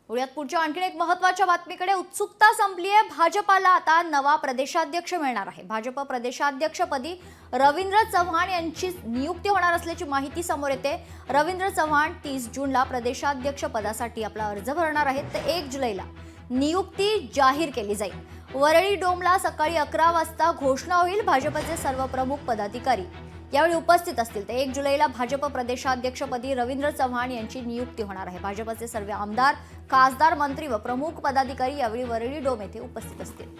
पुण्यात पुढच्या आणखी एक महत्त्वाच्या बातमीकडे उत्सुकता संपली आहे। भाजपाला आता नवा प्रदेशाध्यक्ष मिळणार आहे। भाजप प्रदेशाध्यक्षपदी रवींद्र चव्हाण यांची नियुक्ती होणार असल्याची माहिती समोर येते। रवींद्र चव्हाण 30 जूनला प्रदेशाध्यक्ष पदासाठी आपला अर्ज भरणार आहेत, तर 1 जुलैला नियुक्ती जाहीर केली जाईल। वरळी डोमला सकाळी 11 वाजता घोषणा होईल। भाजपचे सर्व प्रमुख पदाधिकारी यावेळी उपस्थित असतील। तर 1 जुलैला भाजप प्रदेशाध्यक्षपदी रवींद्र चव्हाण यांची नियुक्ती होणार आहे। भाजपचे सर्व आमदार, खासदार, मंत्री व प्रमुख पदाधिकारी यावेळी वरळी डोम येथे उपस्थित असतील।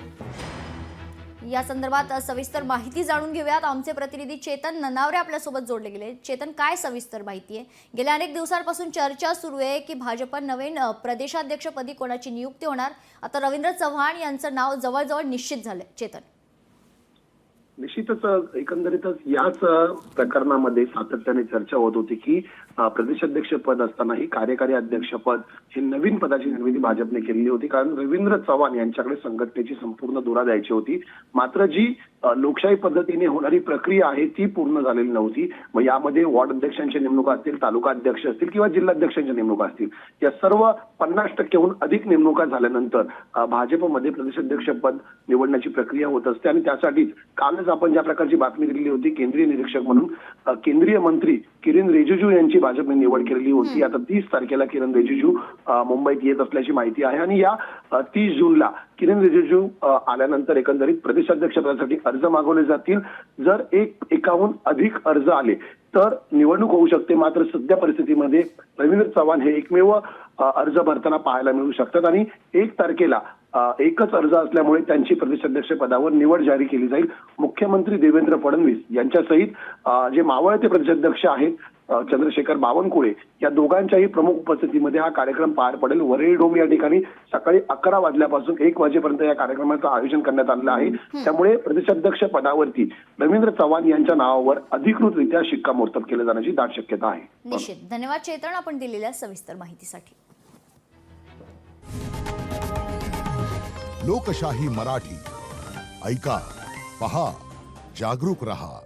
या संदर्भात सविस्तर माहिती जाणून घेऊयात। आमचे प्रतिनिधी चेतन ननावरे आपल्या सोबत जोडले गेले। चेतन, काय सविस्तर माहिती आहे? गेल्या अनेक दिवसांपासून चर्चा सुरू आहे की भाजप नवीन प्रदेशाध्यक्षपदी कोणाची नियुक्ती होणार। आता रवींद्र चव्हाण यांचं नाव जवळजवळ निश्चित झालंय। चेतन, निश्चितच एकंदरीतच याच प्रकरणामध्ये सातत्याने चर्चा होत होती की प्रदेशाध्यक्ष पद असतानाही कार्यकारी अध्यक्षपद ही नवीन पदाची निर्मिती भाजपने केलेली होती, कारण रवींद्र चव्हाण यांच्याकडे संघटनेची संपूर्ण धुरा द्यायची होती। मात्र जी लोकशाही पद्धतीने होणारी प्रक्रिया आहे ती पूर्ण झालेली नव्हती। मग यामध्ये वॉर्ड अध्यक्षांच्या नेमणुका असतील, तालुका अध्यक्ष असतील किंवा जिल्हाध्यक्षांच्या नेमणुका असतील, या सर्व 50%हून अधिक नेमणुका झाल्यानंतर भाजपमध्ये प्रदेशाध्यक्ष पद निवडण्याची प्रक्रिया होत असते। आणि त्यासाठीच कालच आपण ज्या प्रकारची बातमी दिलेली होती, केंद्रीय निरीक्षक म्हणून केंद्रीय मंत्री किरण रिजिजू यांची भाजपने निवड केलेली होती। आता 30 तारखेला किरण रिजिजू मुंबईत येत असल्याची माहिती आहे आणि या 30 जूनला किरण रिजिजू आल्यानंतर एकंदरीत प्रदेशाध्यक्ष पदासाठी अर्ज मागवले जातील। जर एकाहून अधिक अर्ज आले तर निवडणूक होऊ शकते। मात्र सध्या परिस्थितीमध्ये रवींद्र चव्हाण हे एकमेव अर्ज भरताना पाहायला मिळू शकतात आणि 1 तारखेला एकच अर्ज असल्यामुळे त्यांची प्रदेशाध्यक्ष पदावर निवड जाहीर केली जाईल। मुख्यमंत्री देवेंद्र फडणवीस यांच्यासहित जे मावळते प्रदेशाध्यक्ष आहेत चंद्रशेखर बावनकुळे या दोघांच्याही प्रमुख उपस्थितीमध्ये हा कार्यक्रम पार पडेल। वरळी डोम या ठिकाणी सकाळी 11 वाजल्यापासून 1 वाजेपर्यंत या कार्यक्रमाचं आयोजन करण्यात आलेलं आहे। त्यामुळे प्रदेशाध्यक्ष पदावरती रवींद्र चव्हाण यांच्या नावावर अधिकृतरित्या शिक्कामोर्तब केलं जाण्याची दाट शक्यता आहे। निश्चित। धन्यवाद चेतन, आपण दिलेल्या सविस्तर माहितीसाठी। लोकशाही मराठी ऐका, पहा, जागरूक रहा।